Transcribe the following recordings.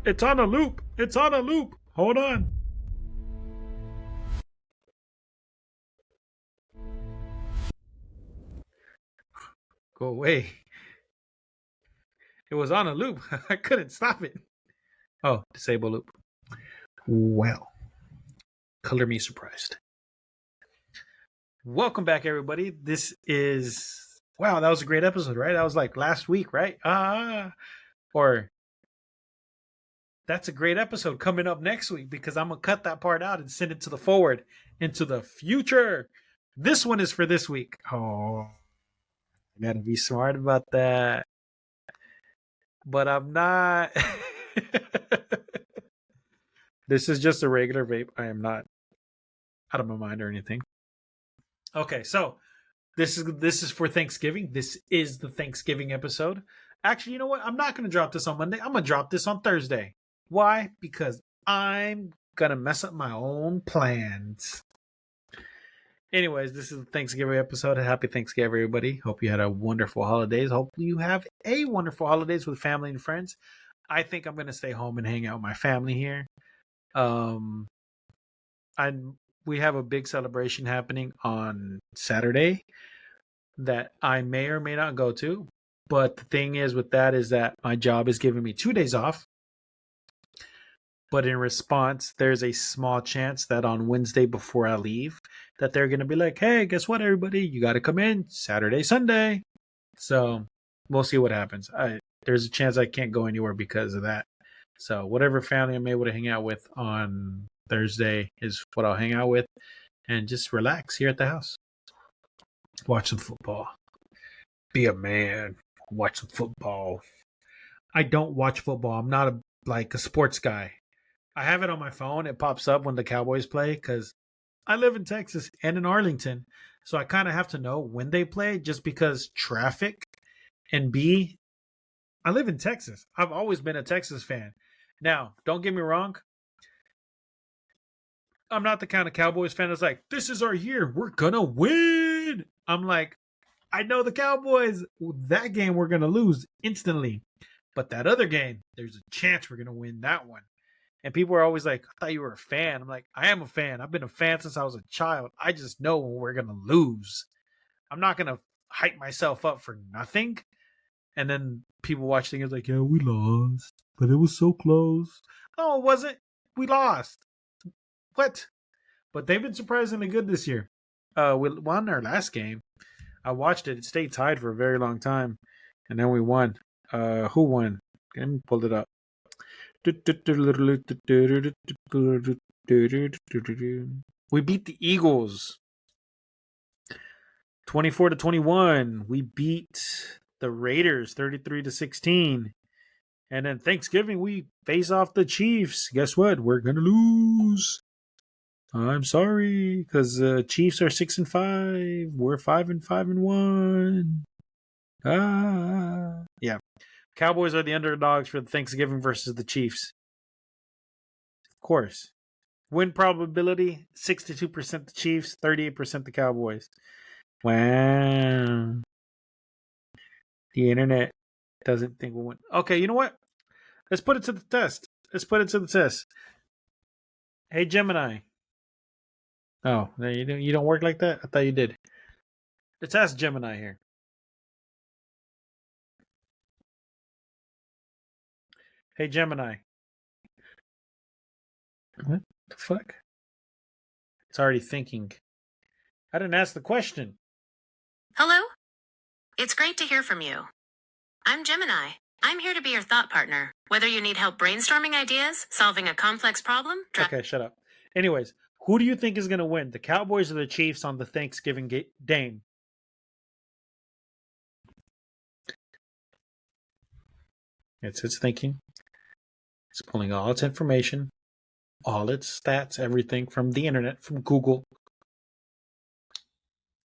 It's on a loop. It's on a loop. Hold on. Go away. It was on a loop. I couldn't stop it. Oh, disable loop. Well, color me surprised. Welcome back, everybody. This is wow. That was a great episode, right? That was like last week, right? Or that's a great episode coming up next week because I'm gonna cut that part out and send it to the forward into the future. This one is for this week. Oh, I gotta be smart about that. But I'm not. This is just a regular vape. I am not out of my mind or anything. Okay, so this is for Thanksgiving. This is the Thanksgiving episode. Actually, you know what? I'm not going to drop this on Monday. I'm going to drop this on Thursday. Why? Because I'm going to mess up my own plans. Anyways, this is the Thanksgiving episode. Happy Thanksgiving, everybody. Hope you had a wonderful holidays. Hope you have a wonderful holidays with family and friends. I think I'm going to stay home and hang out with my family here. We have a big celebration happening on Saturday that I may or may not go to. But the thing is with that is that my job is giving me 2 days off. But in response, there's a small chance that on Wednesday before I leave, that they're going to be like, hey, guess what, everybody? You got to come in Saturday, Sunday. So we'll see what happens. There's a chance I can't go anywhere because of that. So whatever family I'm able to hang out with on Thursday is what I'll hang out with and just relax here at the house. Watch some football. Be a man. Watch some football. I don't watch football. I'm not a sports guy. I have it on my phone. It pops up when the Cowboys play because I live in Texas and in Arlington. So I kind of have to know when they play just because traffic. And B, I live in Texas. I've always been a Texas fan. Now, don't get me wrong. I'm not the kind of Cowboys fan that's like, this is our year. We're going to win. I'm like, I know the Cowboys. That game we're going to lose instantly. But that other game, there's a chance we're going to win that one. And people are always like, I thought you were a fan. I'm like, I am a fan. I've been a fan since I was a child. I just know when we're going to lose. I'm not going to hype myself up for nothing. And then people watch things like, yeah, we lost. But it was so close. No, it wasn't. We lost. What? But they've been surprisingly good this year. We won our last game. I watched it. It stayed tied for a very long time. And then we won. Who won? Let me pull it up. We beat the Eagles 24-21. We beat the Raiders 33-16. And then Thanksgiving we face off the Chiefs. Guess what? We're gonna lose. I'm sorry, because Chiefs are 6-5. We're 5-5-1. Yeah. Cowboys are the underdogs for the Thanksgiving versus the Chiefs. Of course. Win probability 62% the Chiefs, 38% the Cowboys. Wow. The internet doesn't think we'll win. Okay, you know what? Let's put it to the test. Hey, Gemini. Oh, you don't work like that? I thought you did. Let's ask Gemini here. Hey, Gemini. What the fuck? It's already thinking. I didn't ask the question. Hello? It's great to hear from you. I'm Gemini. I'm here to be your thought partner. Whether you need help brainstorming ideas, solving a complex problem, Okay, shut up. Anyways, who do you think is going to win, the Cowboys or the Chiefs on the Thanksgiving game? It's thinking. It's pulling all its information, all its stats, everything from the internet, from Google.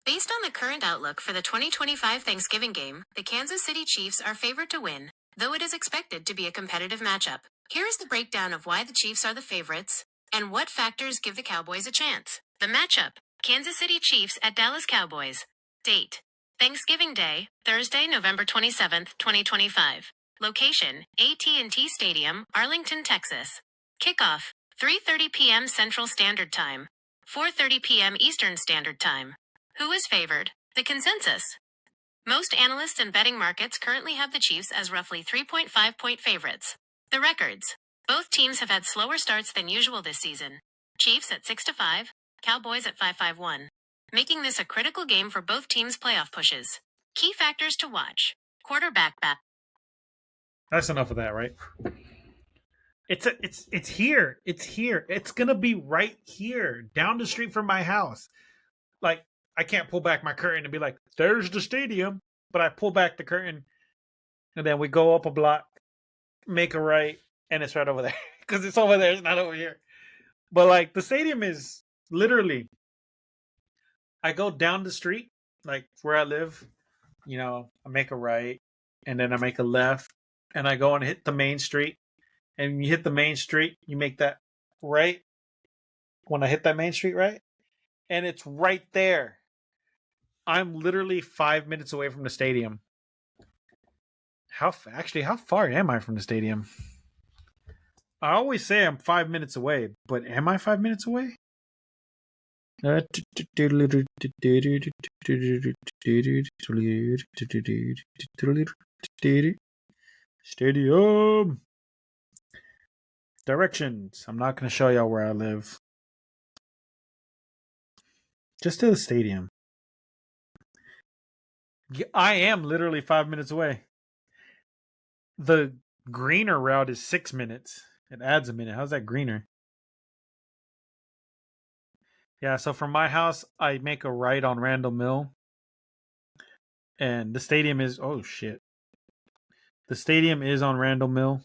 Based on the current outlook for the 2025 Thanksgiving game, the Kansas City Chiefs are favored to win, though it is expected to be a competitive matchup. Here is the breakdown of why the Chiefs are the favorites and what factors give the Cowboys a chance. The matchup: Kansas City Chiefs at Dallas Cowboys. Date: Thanksgiving Day, Thursday, November 27th, 2025. Location, AT&T Stadium, Arlington, Texas. Kickoff, 3:30 p.m. Central Standard Time, 4:30 p.m. Eastern Standard Time. Who is favored? The consensus. Most analysts and betting markets currently have the Chiefs as roughly 3.5-point favorites. The records. Both teams have had slower starts than usual this season. Chiefs at 6-5, Cowboys at 5-1, making this a critical game for both teams' playoff pushes. Key factors to watch. Quarterback bat. That's enough of that, right? It's here. It's here. It's gonna be right here, down the street from my house. Like, I can't pull back my curtain and be like, "There's the stadium," but I pull back the curtain, and then we go up a block, make a right, and it's right over there because it's over there. It's not over here. But like, the stadium is literally. I go down the street, like where I live. I make a right, and then I make a left, and I go and hit the main street. And when you hit the main street, you make that right. When I hit that main street, right, and it's right there. I'm literally 5 minutes away from the stadium. How far am I from the stadium? I always say I'm 5 minutes away, but am I 5 minutes away? Stadium directions. I'm not going to show y'all where I live. Just to the stadium. I am literally 5 minutes away. The greener route is 6 minutes. It adds a minute. How's that greener? Yeah, so from my house, I make a right on Randall Mill. And the stadium is, oh shit. The stadium is on Randall Mill.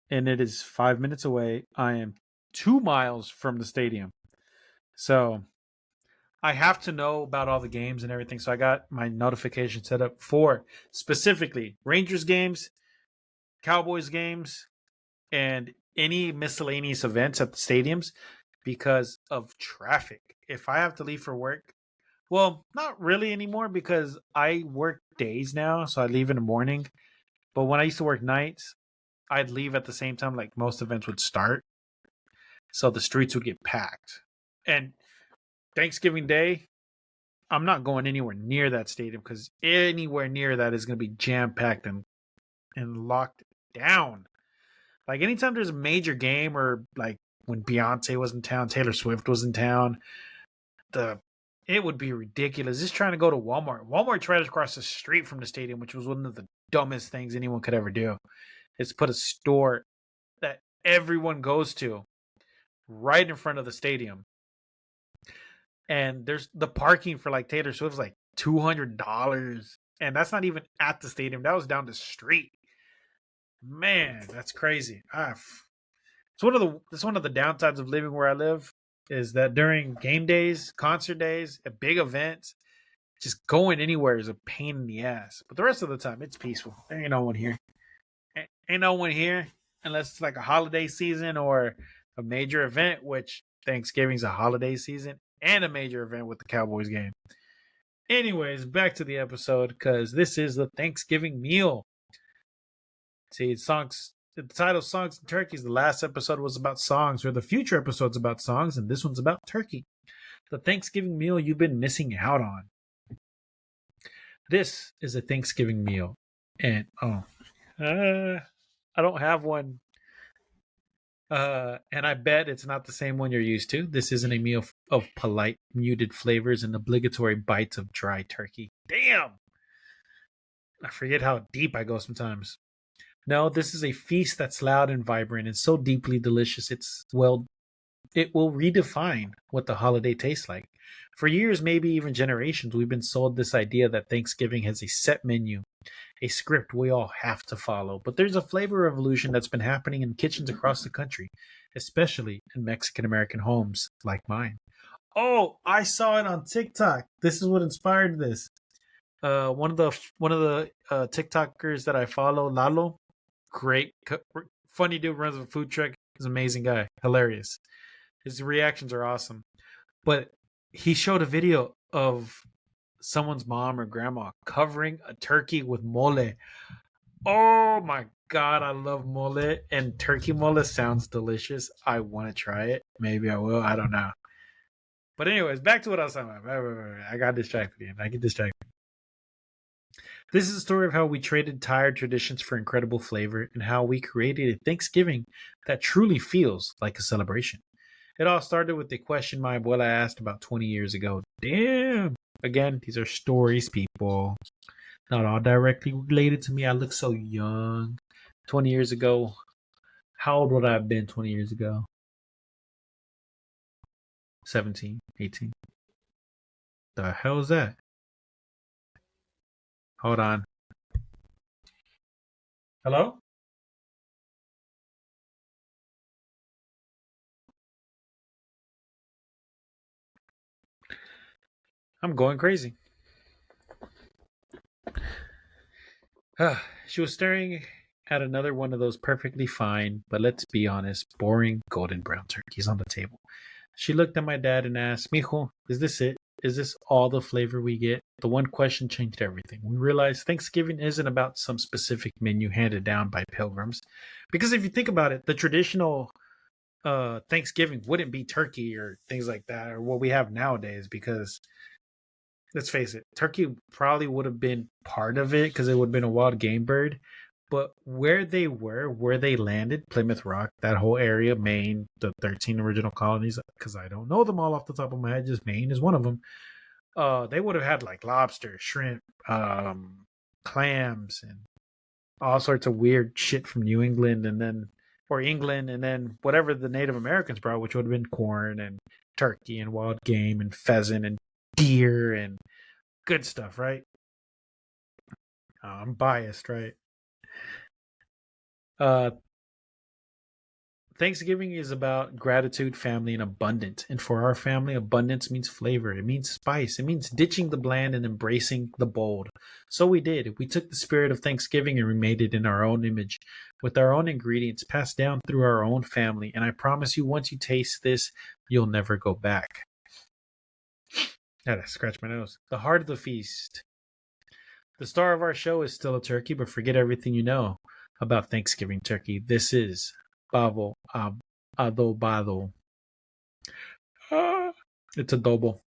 And it is 5 minutes away. I am 2 miles from the stadium. So I have to know about all the games and everything. So I got my notification set up for specifically Rangers games, Cowboys games, and any miscellaneous events at the stadiums because of traffic. If I have to leave for work, well, not really anymore because I work days now. So I leave in the morning. But when I used to work nights, I'd leave at the same time like most events would start. So the streets would get packed. And Thanksgiving Day, I'm not going anywhere near that stadium because anywhere near that is going to be jam packed and locked down. Like anytime there's a major game or like when Beyonce was in town, Taylor Swift was in town, it would be ridiculous. Just trying to go to Walmart. Walmart's right across the street from the stadium, which was one of the dumbest things anyone could ever do. Is put a store that everyone goes to right in front of the stadium. And there's the parking for like Taylor Swift's like $200. And that's not even at the stadium. That was down the street. Man, that's crazy. It's one of the downsides of living where I live is that during game days, concert days, at big events, just going anywhere is a pain in the ass. But the rest of the time, it's peaceful. There ain't no one here. Ain't no one here unless it's like a holiday season or a major event, which Thanksgiving's a holiday season and a major event with the Cowboys game. Anyways, back to the episode because this is the Thanksgiving meal. See, the title Songs and Turkeys. The last episode was about songs, or the future episode's about songs, and this one's about turkey. The Thanksgiving meal you've been missing out on. This is a Thanksgiving meal. And, I don't have one. And I bet it's not the same one you're used to. This isn't a meal of polite, muted flavors and obligatory bites of dry turkey. Damn! I forget how deep I go sometimes. No, this is a feast that's loud and vibrant and so deeply delicious. It will redefine what the holiday tastes like. For years, maybe even generations, we've been sold this idea that Thanksgiving has a set menu, a script we all have to follow. But there's a flavor revolution that's been happening in kitchens across the country, especially in Mexican American homes like mine. Oh, I saw it on TikTok. This is what inspired this. One of the TikTokers that I follow, Lalo, great, funny dude, runs a food truck. He's an amazing guy, hilarious. His reactions are awesome. But he showed a video of someone's mom or grandma covering a turkey with mole. Oh my god, I love mullet, and turkey mullet sounds delicious. I want to try it. Maybe I will. I don't know. But anyways, back to what I was talking about. I got distracted again. I get distracted. This is a story of how we traded tired traditions for incredible flavor and how we created a Thanksgiving that truly feels like a celebration. It all started with a question my abuela asked about 20 years ago. Damn. Again, these are stories, people. Not all directly related to me. I look so young. 20 years ago. How old would I have been 20 years ago? 17, 18. The hell is that? Hold on. Hello? I'm going crazy. She was staring at another one of those perfectly fine, but let's be honest, boring golden brown turkeys on the table. She looked at my dad and asked, Mijo, is this it? Is this all the flavor we get? The one question changed everything. We realized Thanksgiving isn't about some specific menu handed down by pilgrims. Because if you think about it, the traditional Thanksgiving wouldn't be turkey or things like that, or what we have nowadays, because let's face it, turkey probably would have been part of it because it would have been a wild game bird. But where they were, where they landed, Plymouth Rock, that whole area, Maine, the 13 original colonies, because I don't know them all off the top of my head, just Maine is one of them. They would have had like lobster, shrimp, clams, and all sorts of weird shit from New England and then, or England, and then whatever the Native Americans brought, which would have been corn and turkey and wild game and pheasant and deer and good stuff, right? I'm biased, right? Uh, Thanksgiving is about gratitude, family, and abundance. And for our family, abundance means flavor. It means spice. It means ditching the bland and embracing the bold. So we did. We took the spirit of Thanksgiving and remade it in our own image, with our own ingredients passed down through our own family. And I promise you, once you taste this, you'll never go back. I had to scratch my nose. The heart of the feast. The star of our show is still a turkey, but forget everything you know about Thanksgiving turkey. This is pavo adobado. Ah, it's adobo.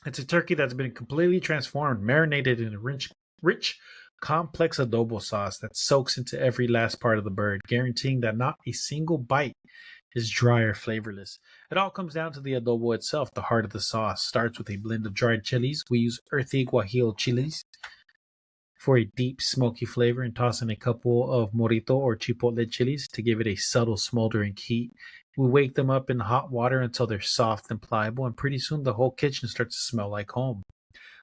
It's a turkey that's been completely transformed, marinated in a rich, complex adobo sauce that soaks into every last part of the bird, guaranteeing that not a single bite is dry or flavorless. It all comes down to the adobo itself. The heart of the sauce starts with a blend of dried chilies. We use earthy guajillo chilies for a deep, smoky flavor and toss in a couple of morito or chipotle chilies to give it a subtle, smoldering heat. We wake them up in hot water until they're soft and pliable, and pretty soon the whole kitchen starts to smell like home.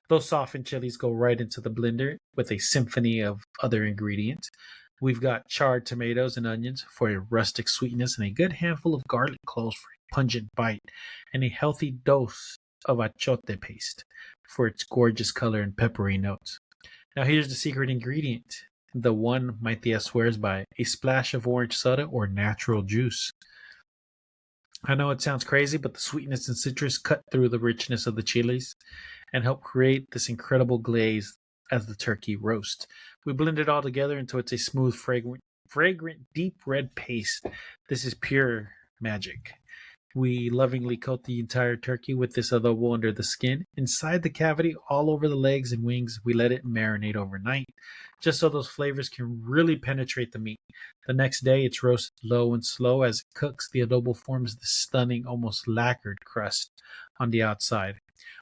Those softened chilies go right into the blender with a symphony of other ingredients. We've got charred tomatoes and onions for a rustic sweetness, and a good handful of garlic cloves for a pungent bite, and a healthy dose of achote paste for its gorgeous color and peppery notes. Now here's the secret ingredient, the one my tia swears by: a splash of orange soda or natural juice. I know it sounds crazy, but the sweetness and citrus cut through the richness of the chilies and help create this incredible glaze as the turkey roast. We blend it all together until it's a smooth, fragrant, deep red paste. This is pure magic. We lovingly coat the entire turkey with this adobo under the skin. Inside the cavity, all over the legs and wings, we let it marinate overnight, just so those flavors can really penetrate the meat. The next day, it's roasted low and slow. As it cooks, the adobo forms this stunning, almost lacquered crust on the outside,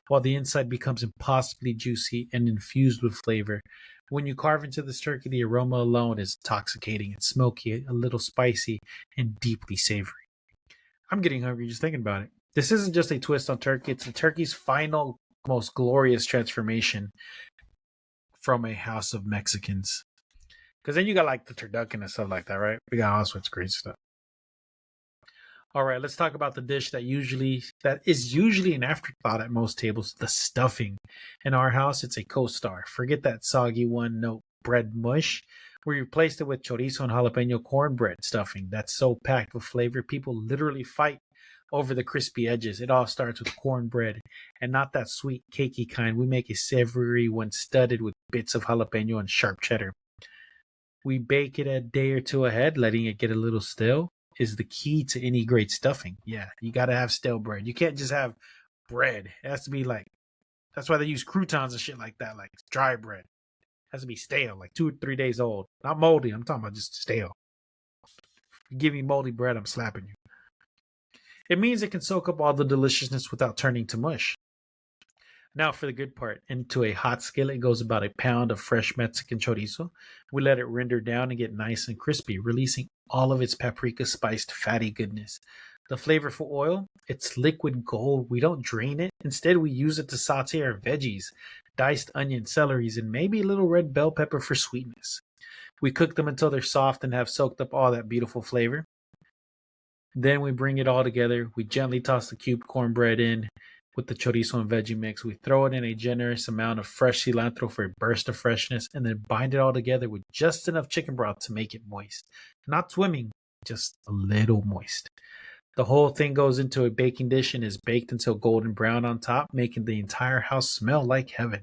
while the inside becomes impossibly juicy and infused with flavor. When you carve into this turkey, the aroma alone is intoxicating and smoky, a little spicy, and deeply savory. I'm getting hungry just thinking about it. This isn't just a twist on turkey, it's the turkey's final, most glorious transformation from a house of Mexicans. Because then you got like the turducken and stuff like that, right? We got all sorts of great stuff. All right, let's talk about the dish that is usually an afterthought at most tables, the stuffing. In our house, it's a co-star. Forget that soggy one note bread mush. We replaced it with chorizo and jalapeno cornbread stuffing that's so packed with flavor, people literally fight over the crispy edges. It all starts with cornbread, and not that sweet, cakey kind. We make a savory one studded with bits of jalapeno and sharp cheddar. We bake it a day or two ahead, letting it get a little stale is the key to any great stuffing. Yeah, you got to have stale bread. You can't just have bread. It has to be like, that's why they use croutons and shit like that, like dry bread. It has to be stale, like 2 or 3 days old. Not moldy. I'm talking about just stale. If you give me moldy bread, I'm slapping you. It means it can soak up all the deliciousness without turning to mush. Now for the good part. Into a hot skillet goes about a pound of fresh Mexican chorizo. We let it render down and get nice and crispy, releasing all of its paprika spiced fatty goodness. The flavorful oil, it's liquid gold. We don't drain it. Instead, we use it to saute our veggies, diced onion, celeries, and maybe a little red bell pepper for sweetness. We cook them until they're soft and have soaked up all that beautiful flavor. Then we bring it all together. We gently toss the cubed cornbread in with the chorizo and veggie mix. We throw it in a generous amount of fresh cilantro for a burst of freshness, and then bind it all together with just enough chicken broth to make it moist. Not swimming, just a little moist. The whole thing goes into a baking dish and is baked until golden brown on top, making the entire house smell like heaven.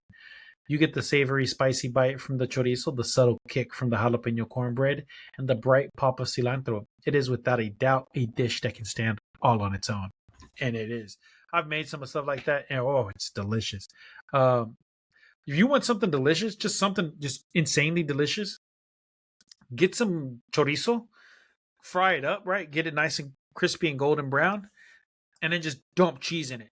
You get the savory, spicy bite from the chorizo, the subtle kick from the jalapeno cornbread, and the bright pop of cilantro. It is without a doubt a dish that can stand all on its own. And it is. I've made some of stuff like that, and oh, it's delicious. Um, if you want something delicious, just something just insanely delicious, get some chorizo, fry it up, right? Get it nice and crispy and golden brown, and then just dump cheese in it.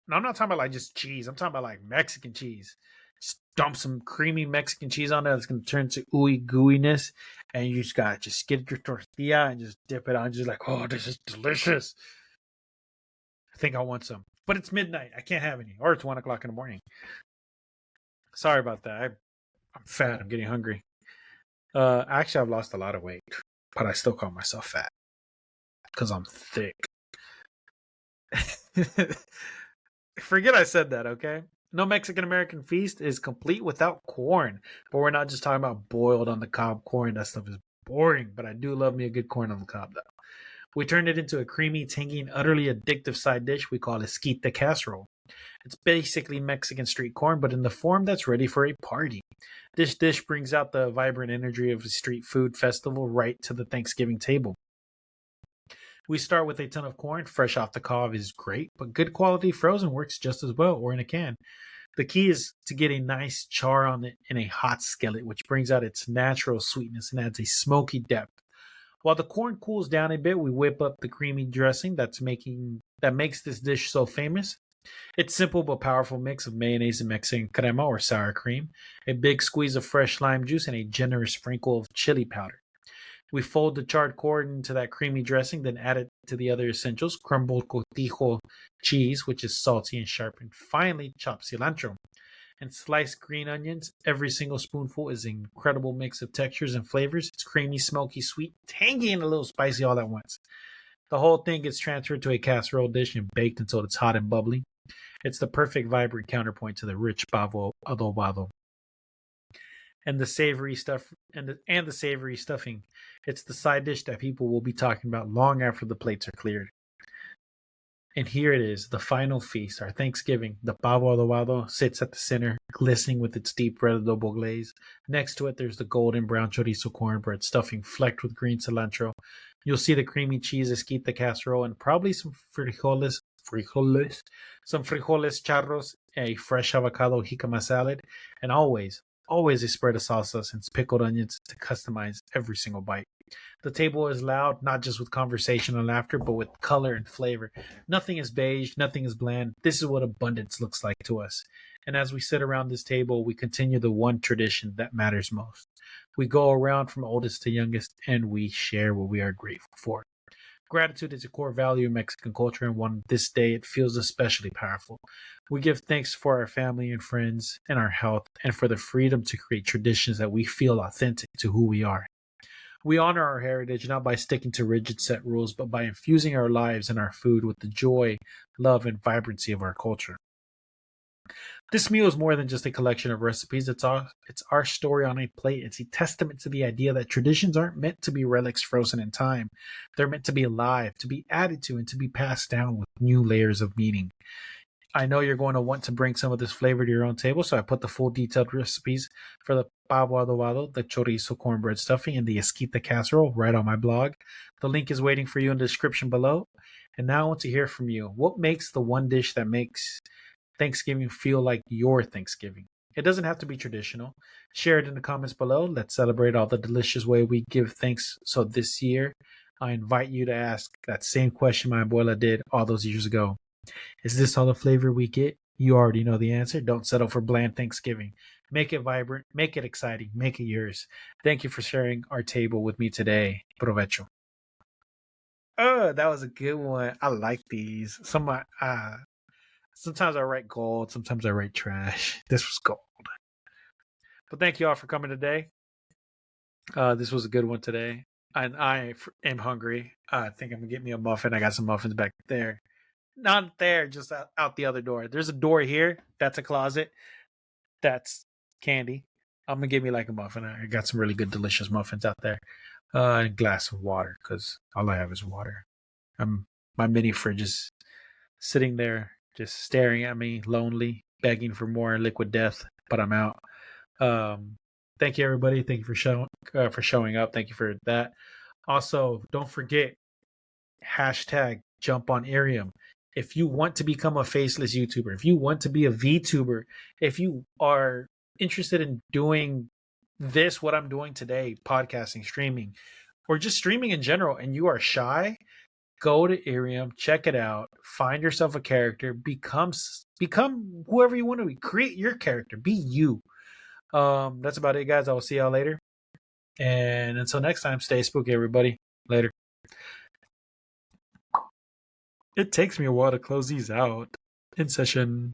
Now, I'm not talking about like just cheese. I'm talking about like Mexican cheese. Just dump some creamy Mexican cheese on there. It's going to turn to ooey gooiness. And you just got to just get your tortilla and just dip it on. Just like, oh, this is delicious. I think I want some. But it's midnight. I can't have any. Or it's 1 o'clock in the morning. Sorry about that. I'm fat. I'm getting hungry. Actually, I've lost a lot of weight. But I still call myself fat. Because I'm thick. Forget I said that, okay? No Mexican American feast is complete without corn. But we're not just talking about boiled on the cob corn. That stuff is boring. But I do love me a good corn on the cob, though. We turned it into a creamy, tangy, and utterly addictive side dish we call esquite casserole. It's basically Mexican street corn, but in the form that's ready for a party. This dish brings out the vibrant energy of a street food festival right to the Thanksgiving table. We start with a ton of corn. Fresh off the cob is great, but good quality frozen works just as well, or in a can. The key is to get a nice char on it in a hot skillet, which brings out its natural sweetness and adds a smoky depth. While the corn cools down a bit, we whip up the creamy dressing that makes this dish so famous. It's simple but powerful mix of mayonnaise and Mexican crema or sour cream, a big squeeze of fresh lime juice, and a generous sprinkle of chili powder. We fold the charred corn into that creamy dressing, then add it to the other essentials, crumbled cotija cheese, which is salty and sharp, and finally chopped cilantro and sliced green onions. Every single spoonful is an incredible mix of textures and flavors. It's creamy, smoky, sweet, tangy, and a little spicy all at once. The whole thing gets transferred to a casserole dish and baked until it's hot and bubbly. It's the perfect vibrant counterpoint to the rich pavo adobado and the savory stuff and the savory stuffing. It's the side dish that people will be talking about long after the plates are cleared. And here it is, the final feast, our Thanksgiving. The pavo adobado sits at the center, glistening with its deep red adobo glaze. Next to it, there's the golden brown chorizo cornbread stuffing flecked with green cilantro. You'll see the creamy cheese esquite casserole and probably some some frijoles charros, a fresh avocado jicama salad, and always a spread of salsas and pickled onions to customize every single bite. The table is loud, not just with conversation and laughter, but with color and flavor. Nothing is beige, nothing is bland. This is what abundance looks like to us. And as we sit around this table, we continue the one tradition that matters most. We go around from oldest to youngest and we share what we are grateful for. Gratitude is a core value in Mexican culture, and on this day, it feels especially powerful. We give thanks for our family and friends and our health, and for the freedom to create traditions that we feel authentic to who we are. We honor our heritage not by sticking to rigid set rules, but by infusing our lives and our food with the joy, love, and vibrancy of our culture. This meal is more than just a collection of recipes. It's our story on a plate. It's a testament to the idea that traditions aren't meant to be relics frozen in time. They're meant to be alive, to be added to, and to be passed down with new layers of meaning. I know you're going to want to bring some of this flavor to your own table, so I put the full detailed recipes for the pavo adobado, the chorizo cornbread stuffing, and the esquita casserole right on my blog. The link is waiting for you in the description below. And now I want to hear from you. What makes the one dish that makes Thanksgiving feel like your Thanksgiving? It doesn't have to be traditional. Share it in the comments below. Let's celebrate all the delicious way we give thanks. So this year, I invite you to ask that same question my abuela did all those years ago. Is this all the flavor we get? You already know the answer. Don't settle for bland Thanksgiving. Make it vibrant, make it exciting, make it yours. Thank you for sharing our table with me today. Provecho. Oh, that was a good one. I like these. Sometimes I write gold, sometimes I write trash. This was gold. But thank you all for coming today. This was a good one today. And I am hungry. I think I'm gonna get me a muffin. I got some muffins back there. Not there, just out the other door. There's a door here. That's a closet. That's candy. I'm gonna give me like a muffin. I got some really good, delicious muffins out there. And a glass of water, because all I have is water. My mini fridge is sitting there, just staring at me, lonely, begging for more liquid death. But I'm out. Um, Thank you, everybody. Thank you for showing up. Thank you for that. Also, don't forget hashtag jump on Irium. If you want to become a faceless YouTuber, if you want to be a VTuber, if you are interested in doing this, what I'm doing today, podcasting, streaming, or just streaming in general, and you are shy, go to Irium, check it out, find yourself a character, become whoever you want to be, create your character, be you. That's about it, guys. I will see y'all later. And until next time, stay spooky, everybody. Later. It takes me a while to close these out. In session.